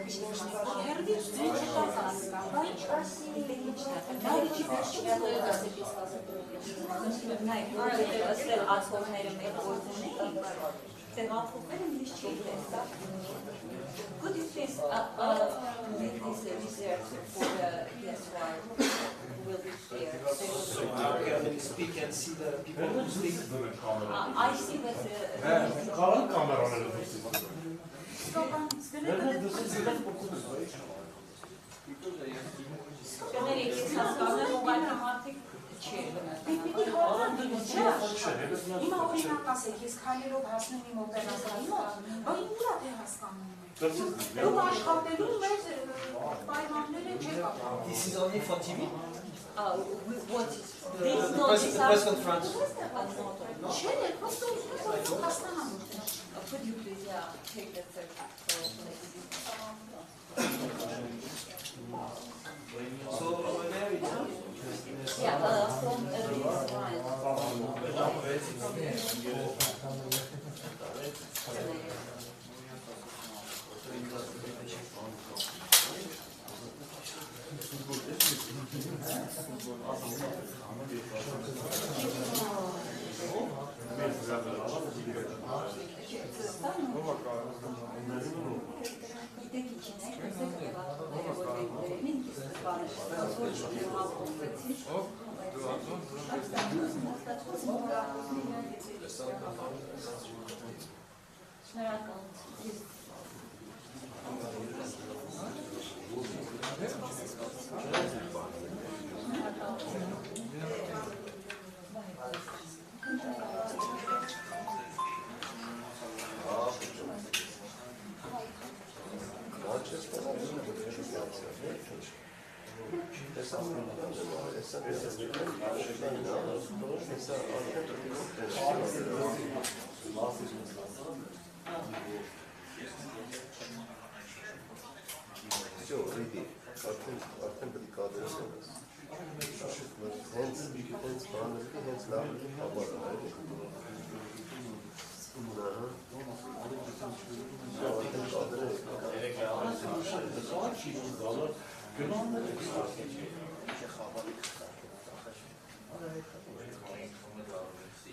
Could you please make this research for the DSY who will be here? So now we can speak and see the people who speak. I see that This is only for TV? what is The press conference. Could you please take the third So where it is? Yeah, from this line.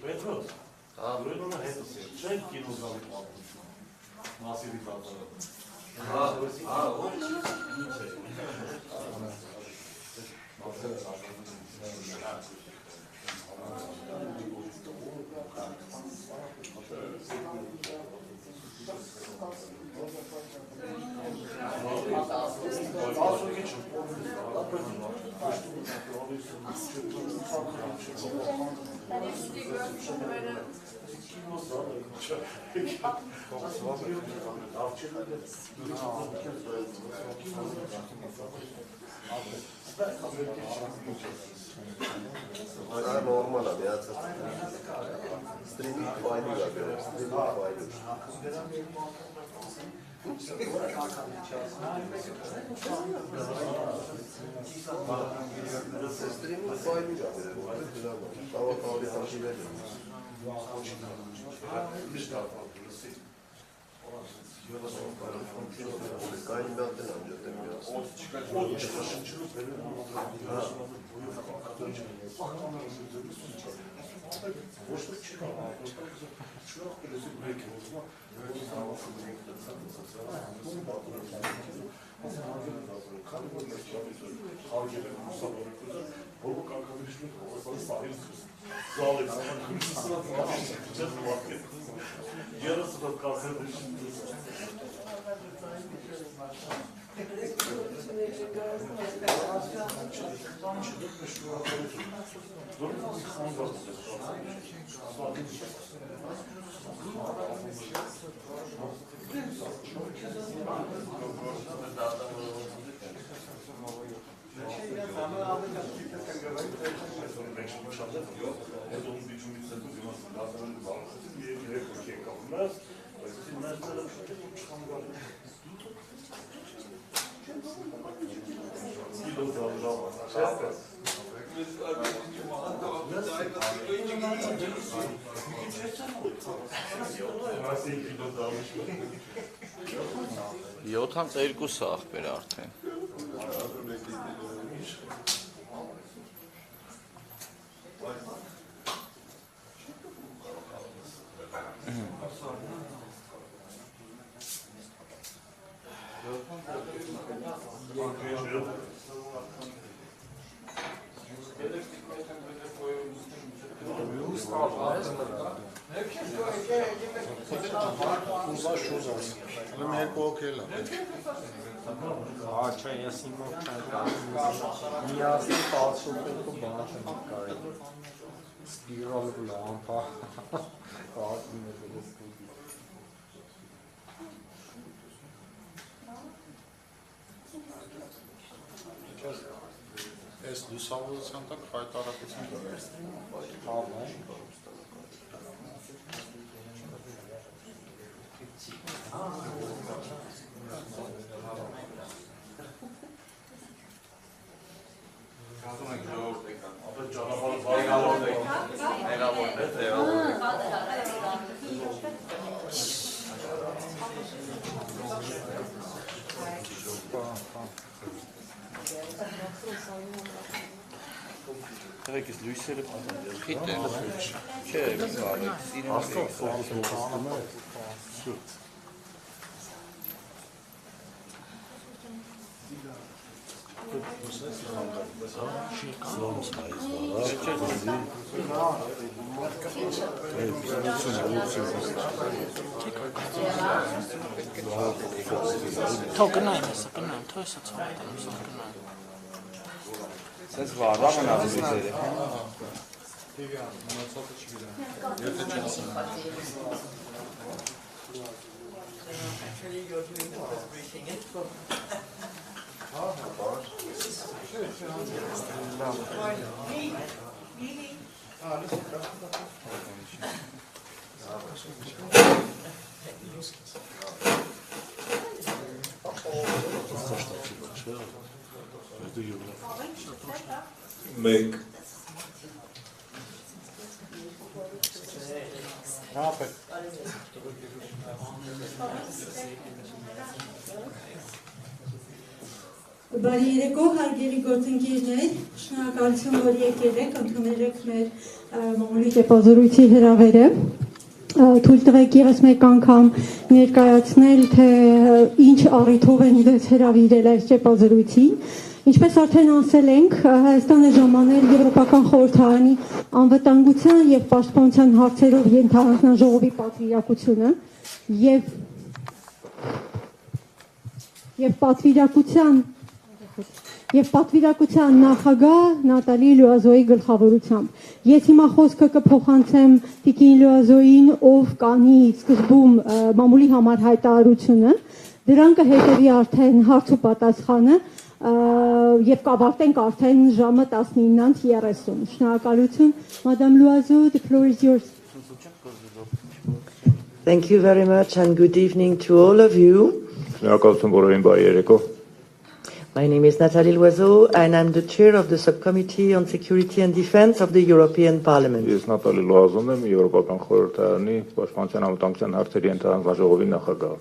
Պետրոս, ուրեմն հետս է, չենք կինոզալի մասիվի ծածարը։ Normal aviația. Streaming file-ul, streaming 72 ախպեր արդեն։ Ես լուսավորության տակ հայտարարություն Հեղեկից լույսերը պիտեն չէ, Սենց վարվա մնացի զերը։ Մեկ Բարի երեկո, հարգելի գործընկերներ, շնորհակալություն, որ եկել եք, ընդունել եք մեր Մամուլի տեպազորույցի հրավերը։ Թույլ տվեք ևս մեկ անգամ ներկայացնել, թե ինչ առիթով են ինձ հրավիրել այս տեպազորույցին։ Ինչպես արդեն ասել ենք, Հայաստանը ժամանել Եվրոպական խորհրդարանի անվտանգության եւ պաշտպանության հարցերով ենթահանձնաժողովի պատվիրակությունը եւ պատվիրակության նախագահ Նատալի Լուազոյի գլխավորությամբ։ Ես հիմա խոսքը կփոխանցեմ Տիկին Լուազոյին, ով կանի սկզբում մամուլի համար հայտարարությունը, դրան կհետևի արդեն հարց ու պատասխանը եւ կավարտենք արդեն ժամը 19:30։ Շնորհակալություն, Madame Loiseau, the floor is yours. Thank you very much and good evening to all of you. Շնորհակալություն բոլորին, բարի երեկո։ My name is Natalie Loiseau and I'm the chair of the subcommittee on security and defense of the European Parliament. Ես Նատալի Լուազոն եմ, Եվրոպական խորհրդարանի պաշտպանության անվտանգության հարցերի ենթահանձնաժողովի նախագահ։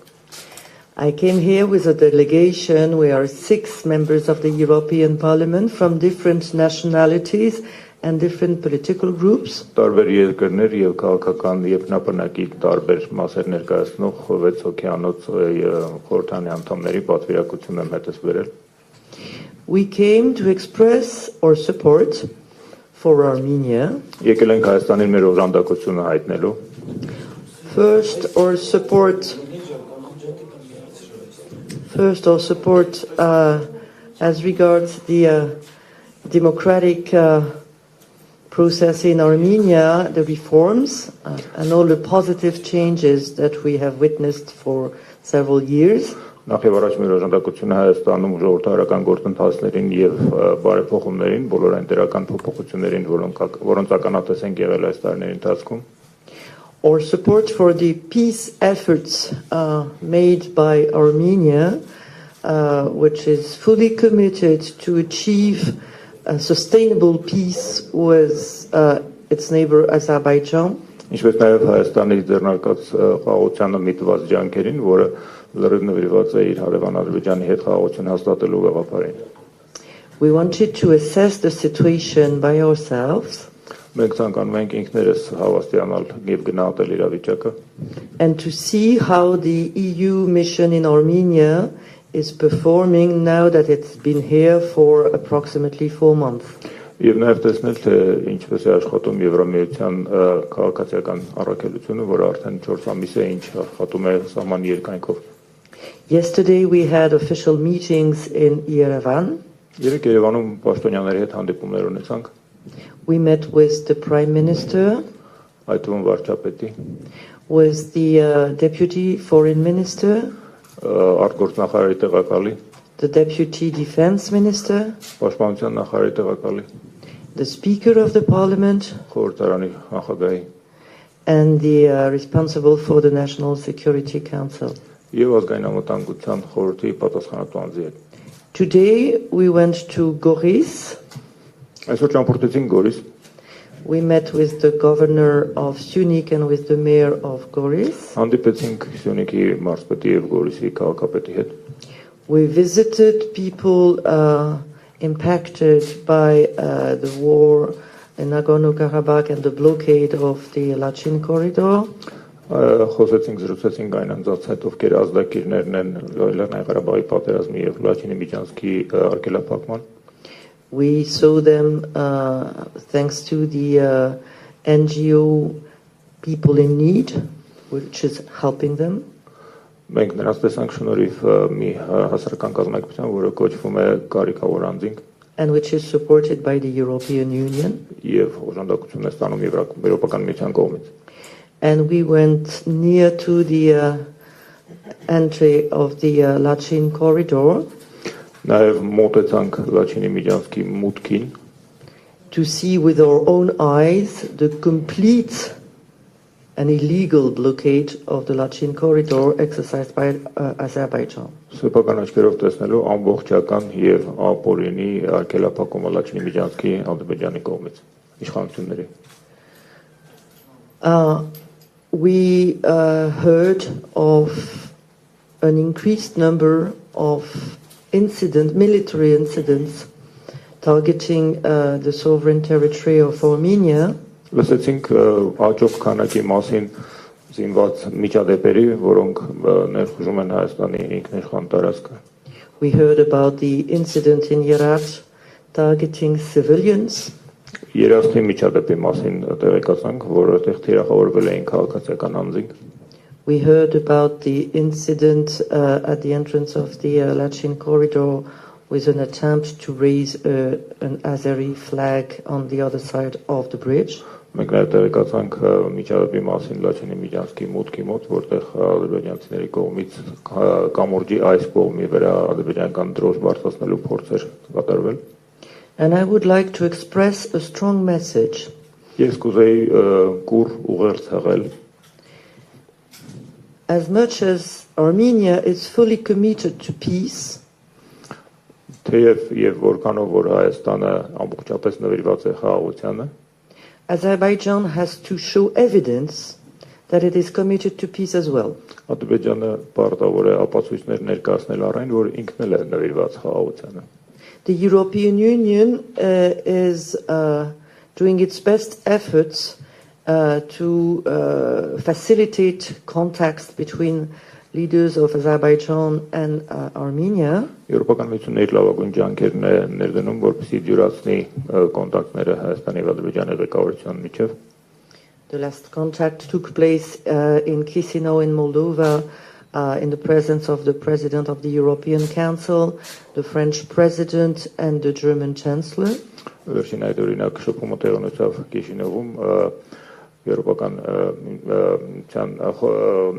I came here with a delegation. We are 6 members of the European Parliament from different nationalities and different political groups. Տարբեր երկրներ եւ քաղաքական եւ բնակի տարբեր մասեր ներկայացնող 6 հոգեանոց խորհրդանի անդամների պատվիրակություն եմ հետս բերել։ We came to express our support for Armenia. Եկել ենք Հայաստանին մեր օժանդակությունը հայտնելու։ First, our support as regards the democratic process in Armenia, the reforms, and all the positive changes that we have witnessed for several years. Նախ եւ առաջ մեր օժանդակությունը Հայաստանում ժողովրդարական գործընթացներին եւ բարեփոխումներին, բոլոր այն դրական փոփոխություններին, որոնց ականատես ենք եղել այս տարիների ընթացքում։ Or support for the peace efforts made by Armenia, which is fully committed to achieve a sustainable peace with its neighbor Azerbaijan. Ինչպես նաև Հայաստանի ձեռնարկած խաղաղությանը միտված ջանքերին, որը լրիվ նվիրված է իր հարևան Ադրբեջանի հետ խաղաղություն հաստատելու գաղափարին։ We wanted to assess the situation by ourselves Մենք ցանկանում ենք ինքներս հավաստիանալ եւ գնահատել իրավիճակը and to see how the EU mission in Armenia is performing now that it's been here for approximately 4 months. եւ նաեւ տեսնել թե ինչպես է աշխատում Եվրամիության քաղաքացիական առաքելությունը, որը արդեն 4 ամիս է ինչ աշխատում է սահման երկայնքով։ Yesterday we had official meetings in Yerevan. Երեք Երևանում պաշտոնյաների հետ հանդիպումներ ունեցանք։ We met with the Prime Minister, Այդ թվում վարչապետի, with the Deputy Foreign Minister, արտգործնախարարի տեղակալի, the Deputy Defense Minister, պաշտպանության նախարարի տեղակալի, the Speaker of the Parliament, խորհրդարանի նախագահի and the responsible for the National Security Council. եւ ազգային անվտանգության խորհրդի պատասխանատու անձի հետ։ Today we went to Goris. Այսօր ճամփորդեցինք Գորիս, We met with the governor of Syunik and with the mayor of Goris. հանդիպեցինք Սյունիքի մարզպետի եւ Գորիսի քաղաքապետի հետ։ We visited people impacted by the war in Nagorno-Karabakh and the blockade of the Lachin corridor. Խոսեցինք, զրուցեցինք այն անձանց հետ, ովքեր ազդակիրներն են Լեռնային Ղարաբաղի պատերազմի եւ Լաչինի միջանցքի արգելափակման։ We saw them thanks to the NGO People in Need, which is helping them. Մենք նրանց տեսանք շնորհիվ մի հասարակական կազմակերպության, որը կոչվում է Կարիքավոր անձինք and which is supported by the European Union. եւ օժանդակություն է ստանում Եվրոպական միության կողմից։ And we went near to the entry of the Lachin corridor Նաեւ մոտեցանք Լաչինի միջանցքի մուտքին to see with our own eyes the complete and illegal blockade of the Lachin corridor exercised by Azerbaijan. Սեփական աչքերով տեսնելու ամբողջական եւ ապօրինի արգելափակումը Լաչինի միջանցքի Ադրբեջանի կողմից իշխանությունների։ We heard of an increased number of military incidents targeting the sovereign territory of Armenia. Լսեցինք աճող քանակի մասին զինված միջադեպերի, որոնք ներխուժում են Հայաստանի ինքնիշխան տարածքը։ We heard about the incident in Herat targeting civilians. Երաշտի միջադեպի մասին տեղեկացանք, որը տեղ թիրախավորվել էին քաղաքացիական անձինք։ We heard about the incident at the entrance of the Lachin corridor with an attempt to raise an Azeri flag on the other side of the bridge. Մենք նաև տեղեկացանք միջադեպի մասին Լաչինի միջանցքի մուտքի մոտ, որտեղ ադրբեջանցիների կողմից կամուրջի այս կողմի վրա ադրբեջանական դրոշ բարձրացնելու փորձեր կատարվել։ And I would like to express a strong message. Ես կուզեի կուր ուղերձ հղել։ As much as Armenia is fully committed to peace, Թեև եւ որքանով որ Հայաստանը ամբողջապես նվիրված է խաղաղությանը, Azerbaijan has to show evidence that it is committed to peace as well. Ադրբեջանը պարտավոր է ապացույցներ ներկայացնել առ այն, որ ինքն էլ է նվիրված խաղաղությանը։ The European Union is doing its best efforts to facilitate contacts between leaders of Azerbaijan and Armenia. Եվրոպական միությունն իր լավագույն ջանքերն է ներդնում, որպեսզի դյուրացնի կոնտակտները Հայաստանի եւ Ադրբեջանի ղեկավարության միջև։ The last contact took place in Chisinau in Moldova in the presence of the President of the European Council, the French President and the German Chancellor. Վերջին այդ օրինակ շփումը տեղի ունեցավ Կիշինևում Եվրոպական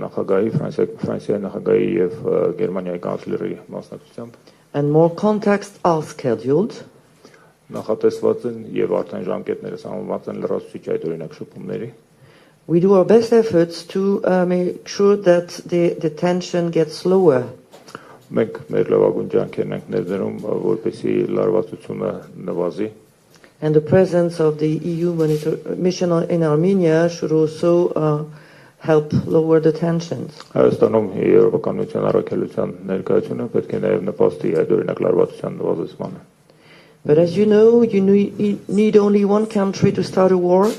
նախագահի, Ֆրանսիայի նախագահի եւ Գերմանիայի կանցլերի մասնակցությամբ։ And more contacts are scheduled. Նախատեսված են եւ արդեն ժամկետները սահմանված են լրացուցիչ այդ օրինակ շփումների։ We do our best efforts to make sure that the tension gets lower. Մենք մեր լավագույն ջանքերն ենք ներդնում, որպեսզի լարվածությունը նվազի։ And the presence of the EU mission in Armenia should also help lower the tensions. Հայաստանում եվրոպականության առաքելության ներկայությունը պետք է նաև նպաստի այդ օրինակ լարվածության նվազեցմանը։ But as you know, you need only one country to start a war.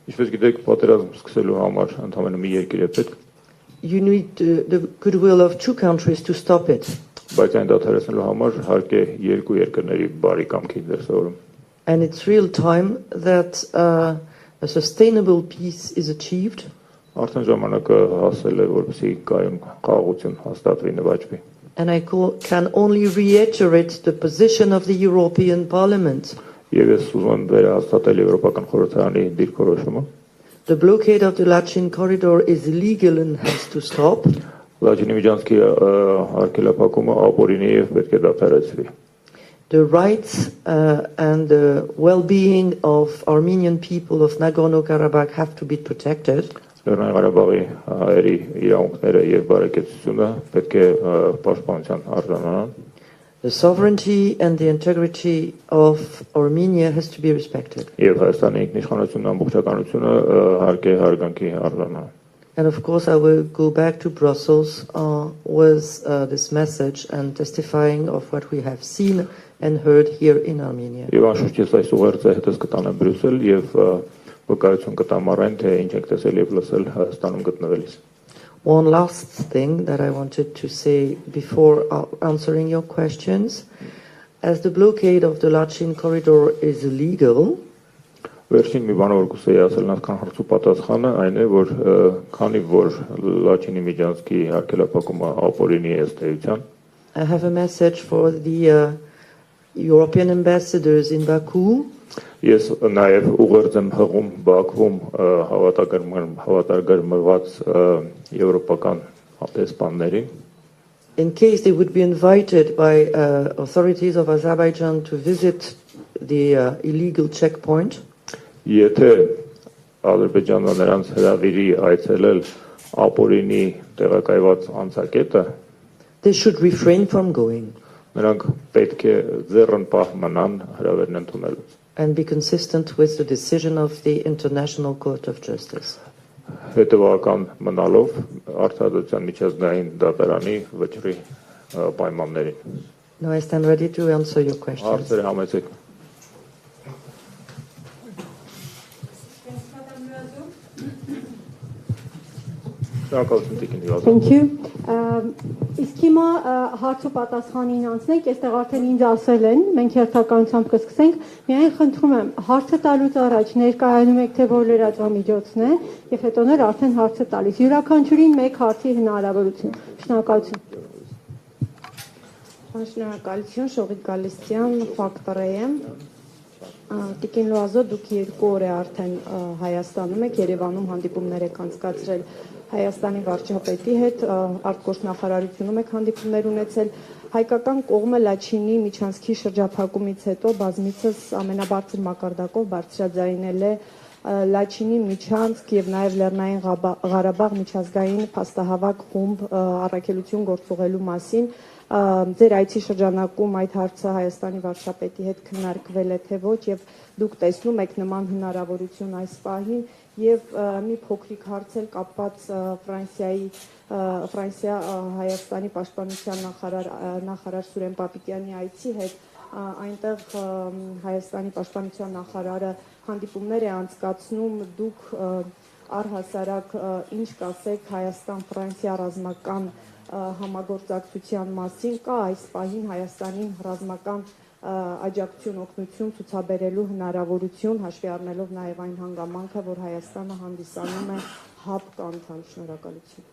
Ինչպես գիտեք, պատերազմ սկսելու համար ընդամենը մի երկիր է պետք։ You need the goodwill of two countries to stop it. Բայց այն դադարեցնելու համար հարկ է երկու երկրների բարի կամքի դրսևորում։ And it's real time that a sustainable peace is achieved. Արդեն ժամանակը հասել է, որպեսզի կայուն խաղաղություն հաստատվի, նվաճվի։ And I can only reiterate the position of the European Parliament. Եվ ես ուզում եմ վերահաստատել Եվրոպական խորհրդարանի դիրքորոշումը։ The blockade of the Lachin corridor is illegal and has to stop. Լաչինի միջանցքի արգելափակումը ապօրինի եւ պետք է դադարեցվի։ The rights and the well-being of Armenian people of Nagorno-Karabakh have to be protected. Լեռնային Ղարաբաղի հայերի իրավունքները եւ բարեկեցությունը պետք է պաշտպանության արժանանան։ The sovereignty and the integrity of Armenia has to be respected. Եվ Հայաստանի ինքնիշխանությունն ամբողջականությունը հարկ է հարգանքի արժանանան։ And of course, I will go back to Brussels with this message and testifying of what we have seen and heard here in Armenia. Եվ անշուշտ ես այս ուղերձը հետս կտանեմ Բրյուսել եւ վկայություն կտամ առայն թե ինչ եք տեսել եւ լսել Հայաստանում գտնվելիս։ One last thing that I wanted to say before answering your questions. As the blockade of the Lachin corridor is illegal, Վերջին մի բան որ կուզեի ասել նախքան հարցու պատասխանը այն է որ քանի որ Լաչինի միջանցքի արգելափակումը ապօրինի է ըստ էության I have a message for the European ambassadors in Baku. Ես նաև ուղերձ եմ հղում Բաքվում հավատարգրմված եվրոպական դեսպաններին In case they would be invited by authorities of Azerbaijan to visit the illegal checkpoint. Եթե Ադրբեջանը նրանց հրավիրի այցելել ապօրինի տեղակայված անցակետը, they should refrain from going. Նրանք պետք է ձեռնպահ մնան հրավերն ընդունելուց. And be consistent with the decision of the International Court of Justice. Հետևական մնալով արտադրության միջազգային դատարանի վճռի պայմաններին։ Now I stand ready to answer your questions. Հարցերը համեցեք։ Thank you. Իսկ հիմա հարցու պատասխանին անցնենք, այստեղ արդեն ինձ ասել են, մենք հերթականությամբ կսկսենք, միայն խնդրում եմ, հարցը տալուց առաջ ներկայանում եք, թե որ լրատվամիջոցն է, եւ հետո ներ արդեն հարցը տալիս։ Յուրաքանչյուրին մեկ հարցի հնարավորություն։ Շնորհակալություն։ Շնորհակալություն, Շողիկ Գալստյան, Ֆակտորը եմ։ Տիկին Լուազո, դուք 2 օր է արդեն Հայաստանում եք, Երևանում հանդիպումներ եք անցկացրել Հայաստանի վարչապետի հետ, արտգործնախարարությունում եք հանդիպումներ ունեցել, հայկական կողմը Լաչինի միջանցքի շրջափակումից հետո բազմիցս ամենաբարձր մակարդակով բարձրաձայնել է Լաչինի միջանցք եւ նաեւ Լեռնային Ղարաբաղ միջազգային փաստահավաք խումբ առաքելություն գործուղելու մասին Ձեր այցի շրջանակում այդ հարցը Հայաստանի վարչապետի հետ քննարկվել է թե ոչ եւ դուք տեսնում եք նման հնարավորություն այս պահին եւ մի փոքրիկ հարց էլ կապված Ֆրանսիա Հայաստանի պաշտպանության նախարար Սուրեն Պապիկյանի այցի հետ այնտեղ Հայաստանի պաշտպանության նախարարը հանդիպումներ է անցկացնում դուք առհասարակ ինչ կասեք Հայաստան-Ֆրանսիա ռազմական համագործակցության մասին կա այս պահին Հայաստանին ռազմական աջակցություն օգնություն ցուցաբերելու հնարավորություն հաշվի առնելով նաև այն հանգամանքը որ Հայաստանը հանդիսանում է հապ անդամ շնորհակալություն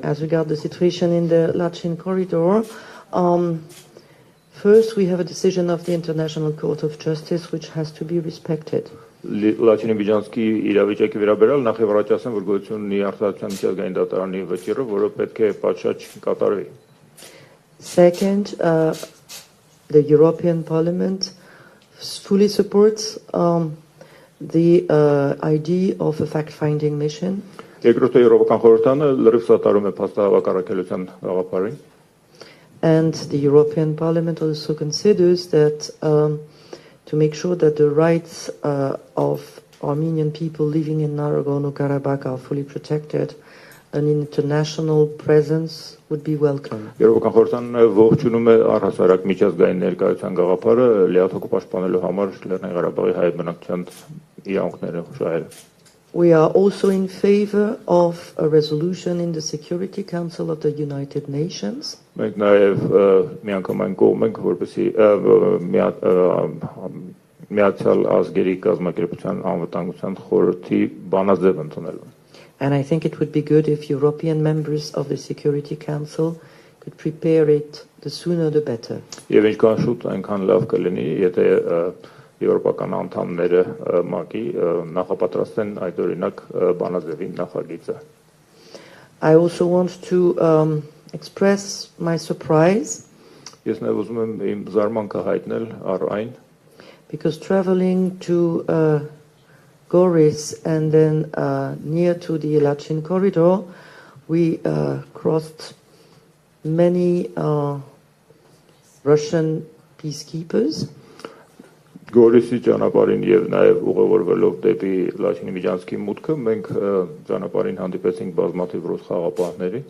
As regard the situation in the Lachin corridor, first we have a decision of the International Court of Justice which has to be respected. Լաչինի միջանցքի իրավիճակի վերաբերյալ նախ եւ առաջ ասեմ որ գոյություն ունի արտադրության միջազգային դատարանի վճիռը, որը պետք է պատշաճ կատարվի. Second, the European Parliament fully supports the idea of a fact-finding mission. Երկրորդը Եվրոպական խորհրդանը լրիվ սատարում է փաստահավաք առաքելության գաղափարին. And the European Parliament also considers that to make sure that the rights of Armenian people living in Nagorno-Karabakh are fully protected, an international presence would be welcome. Եվրոպական խորհրդան ողջունում է առհասարակ միջազգային ներկայության գաղափարը լիաթոք պաշտպանելու համար Լեռնային Ղարաբաղի հայ բնակչության իրավունքները շահել։ We are also in favor of a resolution in the Security Council of the United Nations. Մենք նաև միանգամայն կողմ ենք, որպեսզի Միացյալ ազգերի կազմակերպության անվտանգության խորհրդի բանաձև ընդունելու։ And I think it would be good if European members of the Security Council could prepare it, the sooner the better. Եվ ինչքան շուտ այնքան լավ կլինի, եթե եվրոպական անդամները ՄԱԿ-ի նախապատրաստեն այդ օրինակ բանաձևի նախագիծը։ I also want to express my surprise. Ես նաև ուզում եմ իմ զարմանքը հայտնել առ այն, because traveling to Goris and then near to the Lachin corridor, we crossed many Russian peacekeepers. Գորիսի ճանապարհին եւ նաեւ ուղևորվելով դեպի Լաչինի միջանցքի մուտքը մենք ճանապարհին հանդիպեցինք բազմաթիվ ռուս խաղապահների։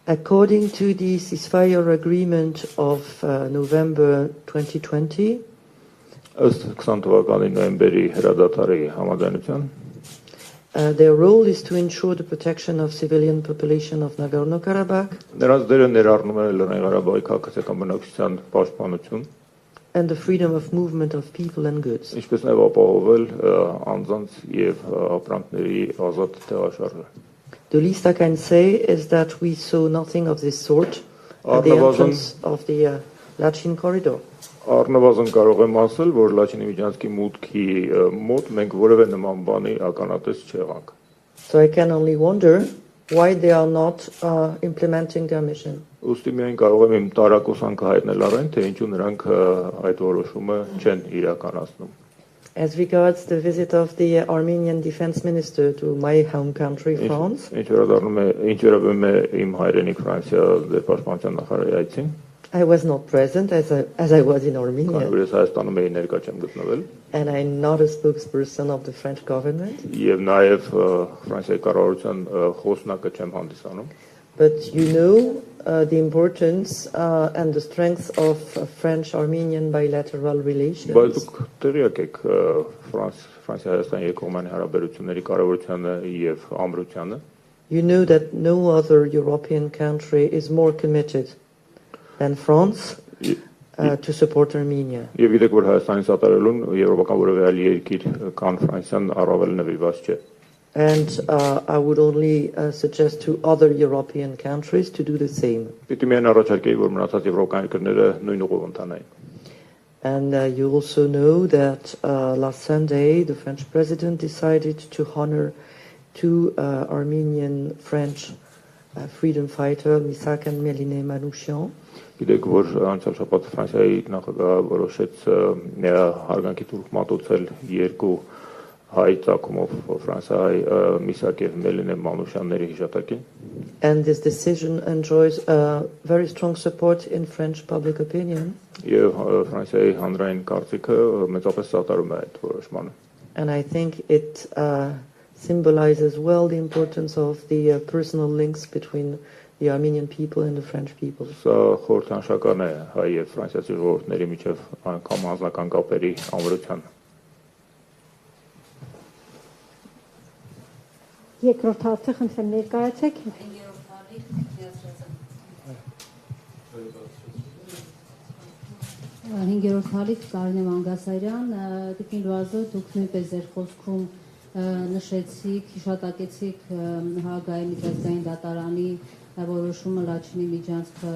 According to the ceasefire agreement of November 2020, ըստ 20 թվականի նոյեմբերի հրադադարի համաձայնության, their role is to ensure the protection of civilian population of Nagorno-Karabakh. Նրանց դերը ներառնում է Լեռնային Ղարաբաղի քաղաքացիական բնակչության պաշտպանություն and the freedom of movement of people and goods. Ինչպես նաև ապահովել անձանց եւ ապրանքների ազատ տեղաշարժը։ The least I can say is that we saw nothing of this sort at the entrance of the Lachin corridor. Առնվազն կարող եմ ասել, որ Լաչինի միջանցքի մուտքի մոտ մենք որևէ նման բանի ականատես չեղանք։ So I can only wonder why they are not implementing their mission. Ուստի միայն կարող եմ իմ տարակուսանքը հայտնել առայն, թե ինչու նրանք այդ որոշումը չեն իրականացնում։ As regards the visit of the Armenian defense minister to my home country, France, Ինչ վերաբերում է իմ հայրենիք Ֆրանսիա դեր պաշտպանության նախարարի այցին, I was not present as I was in Armenia. Հայաստանում էի ներկա չեմ գտնվել։ And I'm not a spokesperson of the French government. Եվ նաև Ֆրանսիայի կառավարության խոսնակը չեմ հանդիսանում։ But you know the importance and the strength of French-Armenian bilateral relations. Բայց դուք տեղյակ եք Ֆրանսիա-Հայաստանի երկկողմանի հարաբերությունների կարևորությանը եւ ամրությանը։ You know that no other European country is more committed than France to support Armenia. Եվ գիտեք, որ Հայաստանի սատարելուն եվրոպական որևէ այլ երկիր կան Ֆրանսիան առավել նվիրված չէ։ And I would only suggest to other European countries to do the same. Պիտի միայն առաջարկեի, որ մնացած եվրոպական երկրները նույն ուղով ընթանային։ And you also know that last Sunday the French president decided to honor two Armenian French freedom fighter, Misak and Méline Manouchian. Գիտեք, որ անցյալ շաբաթ Ֆրանսիայի նախագահը որոշեց հարգանքի թուրք մատուցել երկու հայ ցակումով Ֆրանսիայի Միսակ եւ Մելինե Մանուշյանների հիշատակին։ And this decision enjoys very strong support in French public opinion. Եվ Ֆրանսիայի հանրային կարծիքը մեծապես սատարում է այդ որոշմանը։ And I think it symbolizes well the importance of the personal links between the Armenian people and the French people. Սա խորհրդանշական է հայ եւ ֆրանսիացի ժողովուրդների միջև անգամ անձնական կապերի ամրության։ Երկրորդ հարցը խնդրեմ ներկայացեք։ Հինգերորդ հարից Կարինե Մանգասարյան, Տիկին Լուազոյ, դուք նույնպես ձեր խոսքում նշեցիք, հիշատակեցիք Հաագայի միջազգային դատարանի որոշումը Լաչինի միջանցքը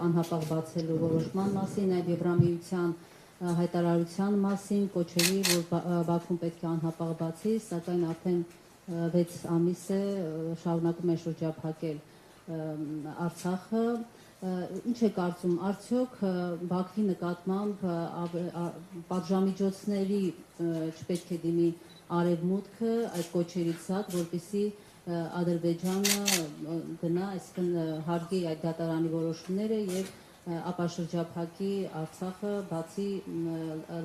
անհապաղ բացելու որոշման մասին, այլ Եվրամիության հայտարարության մասին, կոչերի, որ Բաքուն պետք է անհապաղ բացի, սակայն արդեն 6 ամիս է շարունակում է շրջափակել Արցախը։ Ինչ է կարծում, արդյոք Բաքվի նկատմամբ պատժամիջոցների չպետք է դիմի արևմուտքը այդ կոչերից ցած, որպեսզի Ադրբեջանը գնա, այսինքն հարգի այդ դատարանի որոշումները եւ ապաշրջափակի Արցախը բացի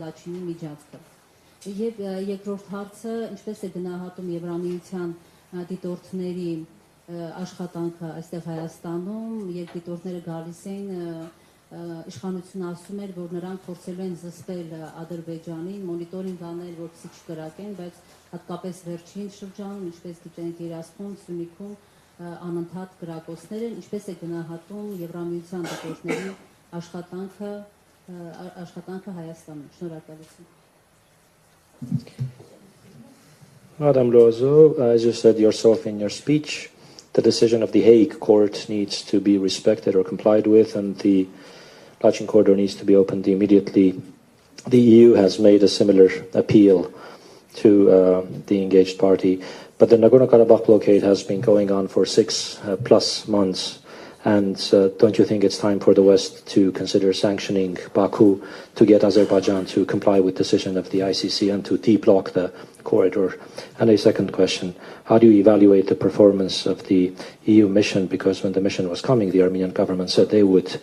Լաչինի միջանցքը։ Եվ երկրորդ հարցը ինչպես է գնահատում Եվրամիության դիտորդների աշխատանքը այստեղ Հայաստանում, երբ դիտորդները գալիս էին, իշխանությունը ասում էր, որ նրանք փորձելու են զսպել Ադրբեջանին, մոնիտորինգ անել, որպեսզի չկրակեն, բայց հատկապես վերջին շրջանում, ինչպես գիտենք, Երասխում, Սյունիքում անընդհատ կրակոցներ են, ինչպես է գնահատում Եվրամիության դիտորդների աշխատանքը Հայաստանում։ Շնորհակալություն։ Madam Loiseau, as you said yourself in your speech, the decision of the Hague court needs to be respected or complied with, and the Lachin corridor needs to be opened immediately. The EU has made a similar appeal to the engaged party, but the Nagorno-Karabakh blockade has been going on for 6+ months, and don't you think it's time for the West to consider sanctioning Baku to get Azerbaijan to comply with decision of the ICC and to de-block the corridor? And a second question, how do you evaluate the performance of the EU mission? Because when the mission was coming, the Armenian government said they would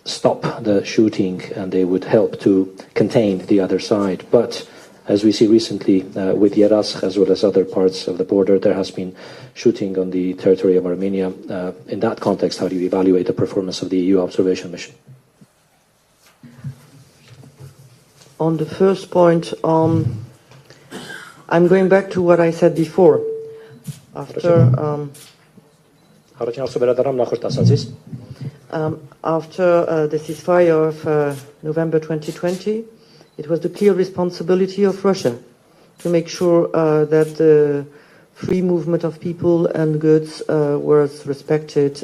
stop the shooting and they would help to contain the other side. But as we see recently with Yerazh as well as other parts of the border, there has been shooting on the territory of Armenia. In that context, how do you evaluate the performance of the EU observation mission? On the first point, I'm going back to what I said before. After the ceasefire of November 2020, it was the clear responsibility of Russia to make sure that the free movement of people and goods was respected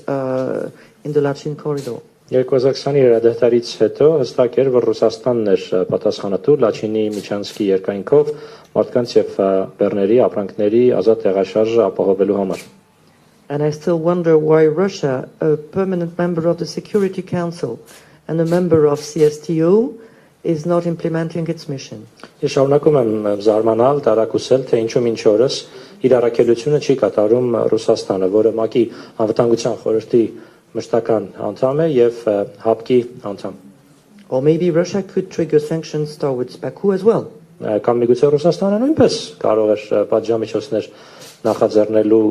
in the Lachin corridor. 2020-ի հրադադարից հետո հստակ էր, որ Ռուսաստանն էր պատասխանատու Լաչինի միջանցքի երկայնքով մարդկանց եւ բեռների, ապրանքների ազատ տեղաշարժը ապահովելու համար։ And I still wonder why Russia, a permanent member of the Security Council and a member of CSTO, is not implementing its mission. Ես շարունակում եմ զարմանալ, տարակուսել, թե ինչու մինչ օրս իր առաքելությունը չի կատարում Ռուսաստանը, որը ՄԱԿ-ի անվտանգության խորհրդի մշտական անդամ է եւ ՀԱՊԿ-ի անդամ։ Or maybe Russia could trigger sanctions towards Baku as well. Կամ միգուցե Ռուսաստանը նույնպես կարող էր պատժամիջոցներ նախաձեռնելու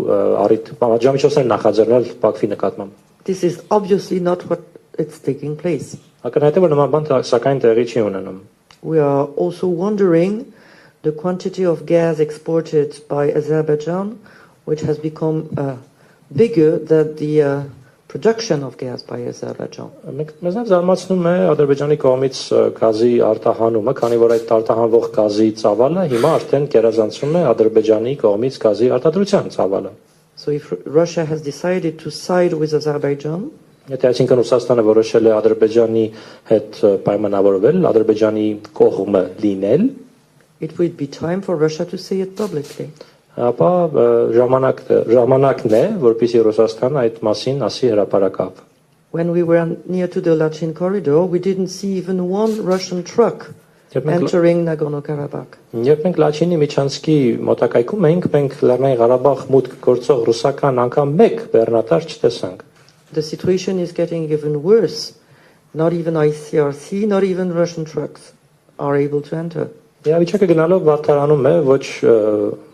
պատժամիջոցներ նախաձեռնել Բաքվի նկատմամբ։ This is obviously not what it's taking place. Ակնհայտ է, որ նման բան սակայն տեղի չի ունենում։ We are also wondering the quantity of gas exported by Azerbaijan, which has become bigger than the production of gas by Azerbaijan. Մեզ զարմացնում է Ադրբեջանի կողմից գազի արտահանումը, քանի որ այդ արտահանվող գազի ծավալը հիմա արդեն գերազանցում է Ադրբեջանի կողմից գազի արտադրության ծավալը։ So if Russia has decided to side with Azerbaijan, եթե այսինքն Ռուսաստանը որոշել է Ադրբեջանի հետ պայմանավորվել, Ադրբեջանի կողմը լինել, it would be time for Russia to say it publicly. Ապա ժամանակն է, որպեսզի Ռուսաստանը այդ մասին ասի հրապարակավ։ When we were near to the Lachin corridor, we didn't see even one Russian truck entering Nagorno-Karabakh. Երբ մենք Լաչինի միջանցքի մոտակայքում էինք, մենք Լեռնային Ղարաբաղ մուտք գործող ռուսական անգամ մեկ բեռնատար չտեսանք։ The situation is getting even worse. Not even ICRC, not even Russian trucks are able to enter. Իրավիճակը գնալով վատթարանում է, ոչ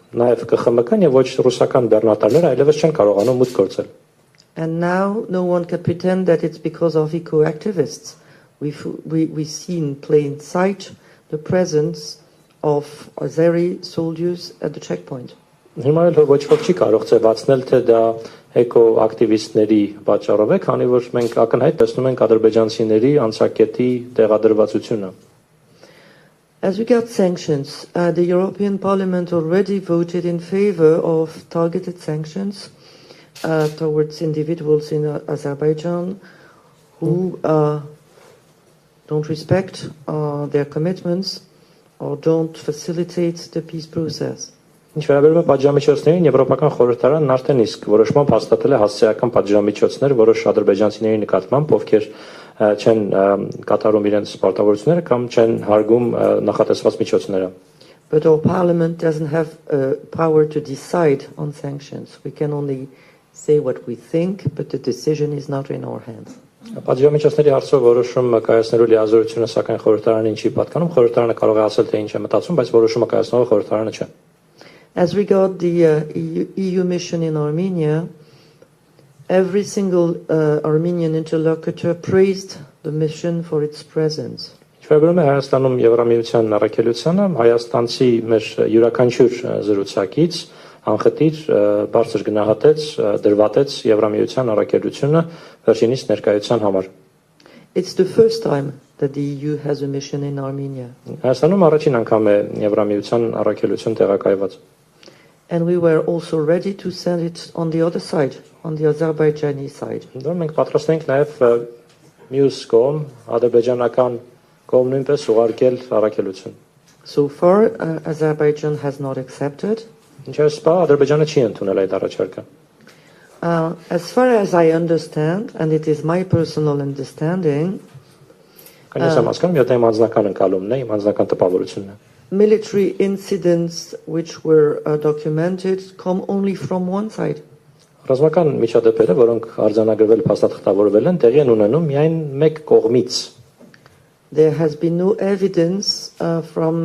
նաև ԿԽՄԿ-ն եւ ոչ ռուսական բեռնատարները այլևս չեն կարողանում մուտք գործել։ And now no one can pretend that it's because of eco-activists. We see in plain sight the presence of Azeri soldiers at the checkpoint. Հիմա էլ ոչ ոք չի կարող ծեվացնել, թե դա էկո-ակտիվիստների պատճառով է, քանի որ մենք ակնհայտ տեսնում ենք ադրբեջանցիների անցակետի տեղադրվածությունը։ As regards sanctions, the European Parliament already voted in favor of targeted sanctions towards individuals in Azerbaijan who don't respect their commitments or don't facilitate the peace process. Ինչ վերաբերում է պատժամիջոցներին, Եվրոպական խորհրդարանն արդեն իսկ որոշմամբ հաստատել է հասարակական պատժամիջոցներ որոշ ադրբեջանցիների նկատմամբ, ովքեր չեն կատարում իրենց պարտավորությունները կամ չեն հարգում նախատեսված միջոցները։ But our parliament doesn't have power to decide on sanctions. We can only say what we think, but the decision is not in our hands. Պատժամիջոցների հարցով որոշումը կայացնելու լիազորությունը սակայն խորհրդարանին չի պատկանում, խորհրդարանը կարող է ասել թե ինչ է մտածում, բայց որոշումը կայացնողը խորհրդարանը չէ։ As regard the EU mission in Armenia, every single Armenian interlocutor praised the mission for its presence. Վերաբերում է Հայաստանում Եվրամիության առաքելությանը, հայաստանցի մեր յուրաքանչյուր զրուցակից անխտիր բարձր գնահատեց, դրվատեց Եվրամիության առաքելությունը վերջինիս ներկայության համար։ It's the first time that the EU has a mission in Armenia. Հայաստանում առաջին անգամ է Եվրամիության առաքելություն տեղակայված։ And we were also ready to send it on the other side, on the Azerbaijani side. Դա մենք պատրաստ ենք նաև մյուս կողմ, ադրբեջանական կողմ նույնպես ուղարկել առաքելություն։ So far, Azerbaijan has not accepted. Ինչպես բա Ադրբեջանը չի ընդունել այդ առաջարկը։ As far as I understand, and it is my personal understanding, military incidents which were documented come only from one side. Ռազմական միջադեպերը, որոնք արձանագրվել փաստաթղթավորվել են, տեղի են ունենում միայն մեկ կողմից։ There has been no evidence from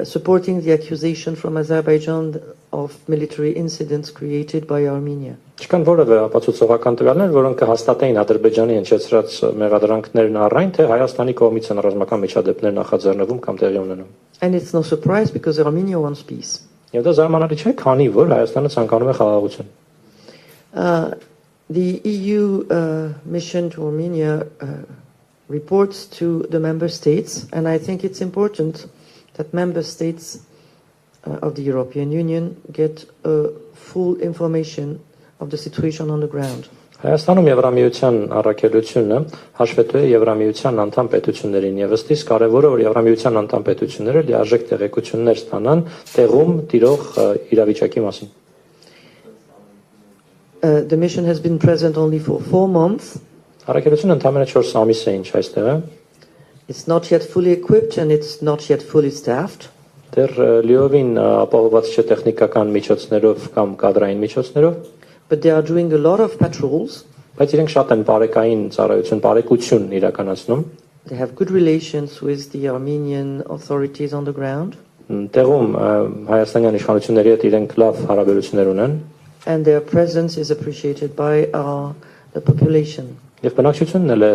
supporting the accusation from Azerbaijan of military incidents created by Armenia. Չկան որևէ ապացուցողական տվյալներ, որոնք կհաստատեին Ադրբեջանի հնչեցրած մեղադրանքներն առայն, թե Հայաստանի կողմից են ռազմական միջադեպներ նախաձեռնվում կամ տեղի ունենում։ And it's no surprise because Armenia wants peace. Եվ դա զարմանալի չէ, քանի որ Հայաստանը ցանկանում է խաղաղություն։ The EU mission to Armenia reports to the member states, and I think it's important that member states of the European Union get full information of the situation on the ground. Հայաստանում Եվրամիության առաքելությունը հաշվետու է Եվրամիության անդամ պետություններին եւ ըստիս կարեւոր է որ Եվրամիության անդամ պետությունները լիարժեք տեղեկություններ ստանան տեղում տիրող իրավիճակի մասին։ The mission has been present only for 4 months. Առաքելությունը ընդամենը 4 ամիս է ինչ այստեղ է։ It's not yet fully equipped and it's not yet fully staffed. Դեռ լիովին ապահովված չէ տեխնիկական միջոցներով կամ կադրային միջոցներով։ But they are doing a lot of patrols. Բայց իրենք շատ են բարեկային ծառայություն, բարեկություն իրականացնում։ They have good relations with the Armenian authorities on the ground. Տեղում հայաստանյան իշխանությունների հետ իրենք լավ հարաբերություններ ունեն։ And their presence is appreciated by the population. Եվ բնակչությունն էլ է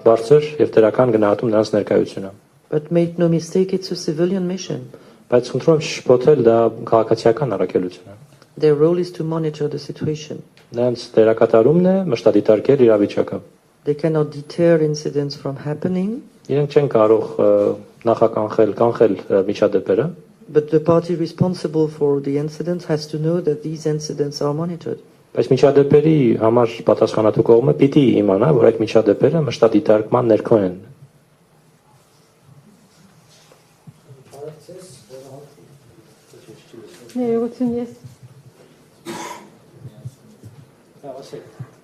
բարձր եւ դրական գնահատում նրանց ներկայությունը։ But make no mistake, it's a civilian mission. Բայց խնդրում եմ շփոթել դա քաղաքացիական առաքելություն է։ Their role is to monitor the situation. Նրանց դերակատարումն է մշտադիտարկել իրավիճակը։ They cannot deter incidents from happening. Իրենք չեն կարող կանխել միջադեպերը։ But the party responsible for the incidents has to know that these incidents are monitored. Բայց միջադեպերի համար պատասխանատու կողմը պիտի իմանա, որ այդ միջադեպերը մշտադիտարկման ներքո են։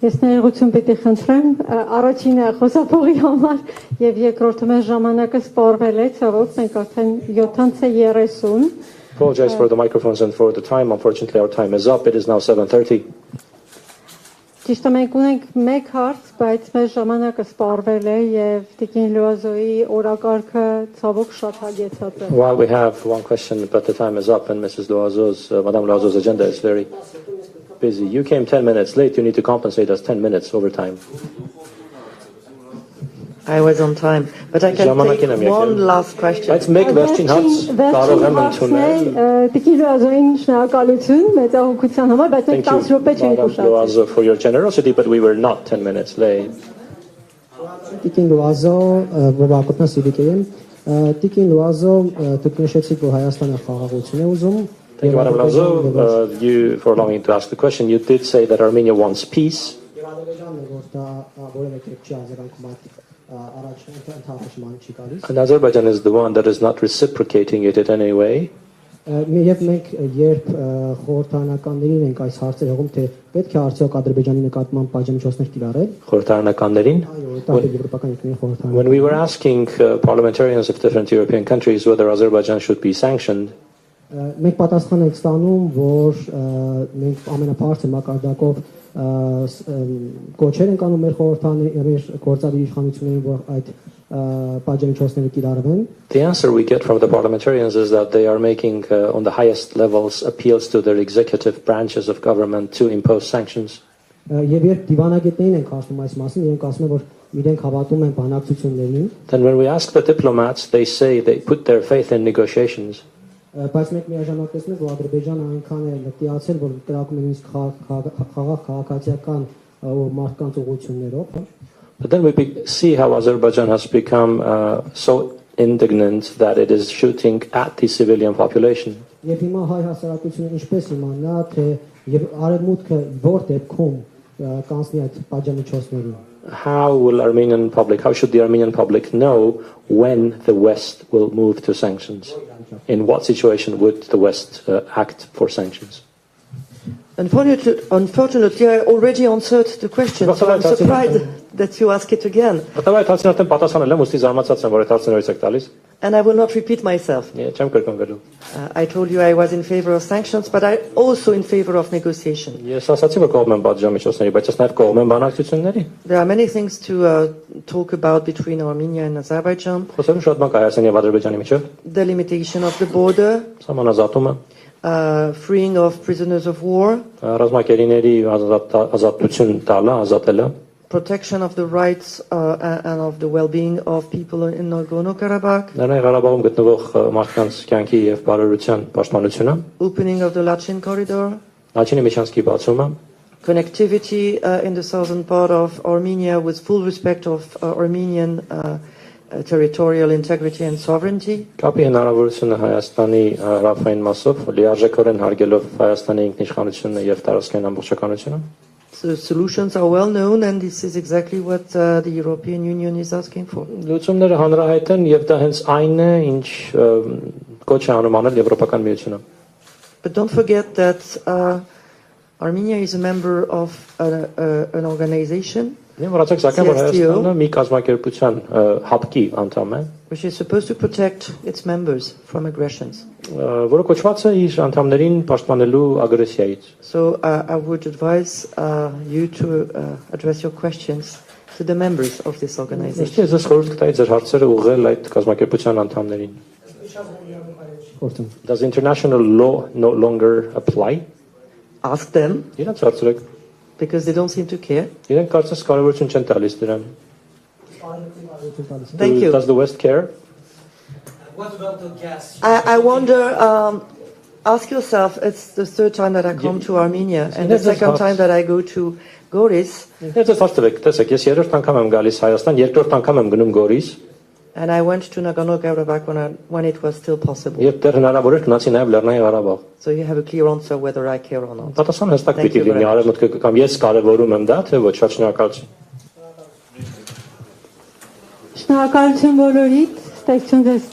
Ես ներողություն պիտի խնդրեմ, առաջինը խոսափողի համար եւ երկրորդը մեր ժամանակը սպառվել է, ցավոք մենք արդեն 7:30. Apologize for the microphones and for the time. Unfortunately our time is up. It is now 7:30. Ճիշտ է, մենք ունենք մեկ հարց, բայց մեր ժամանակը սպառվել է եւ Տիկին Լուազոյի օրակարգը ցավոք շատ հագեցած է։ While we have one question, but the time is up, and Madame Loazo's agenda is very busy. You came 10 minutes late. You need to compensate us 10 minutes overtime. I was on time, but I can take one last question. Let's make վերջին հարց կարող եմ ընդունել։ Տիկին Լուազոյին շնորհակալություն մեծահոգության համար, բայց մենք 10 րոպե չենք ուշացել։ Loazo for your generosity, but we were not 10 minutes late. Տիկին Լուազո, բովակոտնա սիվիկեյեմ, Տիկին Լուազո, դուք նշեցիք, որ Հայաստանը խաղաղություն է ուզում։ Thank you, Madame Loazo, you for allowing me to ask the question. You did say that Armenia wants peace. And Azerbaijan is the one that is not reciprocating it in any way. Եվ մենք երբ խորհրդարանականներին ենք այս հարցերը հողում թե պետք է արդյոք Ադրբեջանի նկատմամբ պատժամիջոցներ կիրառել խորհրդարանականներին When we were asking parliamentarians of different European countries whether Azerbaijan should be sanctioned մենք պատասխան ենք ստանում, որ մենք ամենաբարձր մակարդակով կոչեր ենք անում մեր գործադիր իշխանություններին, որ այդ պատժամիջոցները կիրառվեն։ The answer we get from the parliamentarians is that they are making on the highest levels appeals to their executive branches of government to impose sanctions. Եվ երբ դիվանագետներին ենք ասում այս մասին, իրենք ասում են, որ իրենք հավատում են բանակցություններին։ Then when we ask the diplomats, they say they put their faith in negotiations. Բայց մենք միաժամանակ տեսնում ենք, որ Ադրբեջանը այնքան է նկատիացել, որ կրակում են իսկ խաղաղ քաղաքացիական մարդկանց ուղղություններով։ But then we see how Azerbaijan has become so indignant that it is shooting at the civilian population. Եվ հիմա հայ հասարակությունը ինչպես իմանա, թե եւ արևմուտքը որ դեպքում կանցնի այդ պատժամիջոցներին։ How should the Armenian public know when the West will move to sanctions? In what situation would the West act for sanctions? Unfortunately, I already answered the question, so I'm surprised that you ask it again. And I will not repeat myself. I told you I was in favor of sanctions, but I also in favor of negotiation. There are many things to talk about between Armenia and Azerbaijan. The limitation of the border, freeing of prisoners of war, protection of the rights and of the well-being of people in Nagorno-Karabakh, opening of the Lachin corridor, connectivity in the southern part of Armenia with full respect of Armenian territorial integrity and sovereignty. The solutions are well known, and this is exactly what the European Union is asking for. But don't forget that Armenia is a member of an organization, which is supposed to protect its members from aggressions. So I would advise you to address your questions to the members of this organization. Does international law no longer apply? Ask them, because they don't seem to care. Thank you. Does the West care? What about the gas? I wonder, ask yourself, it's the third time that I come to Armenia, and the second time that I go to Goris. And I went to Nagorno-Karabakh when it was still possible. So you have a clear answer whether I care or not. Thank you very much. Շնորհակալություն բոլորիդ, ստեղծուն ձեզ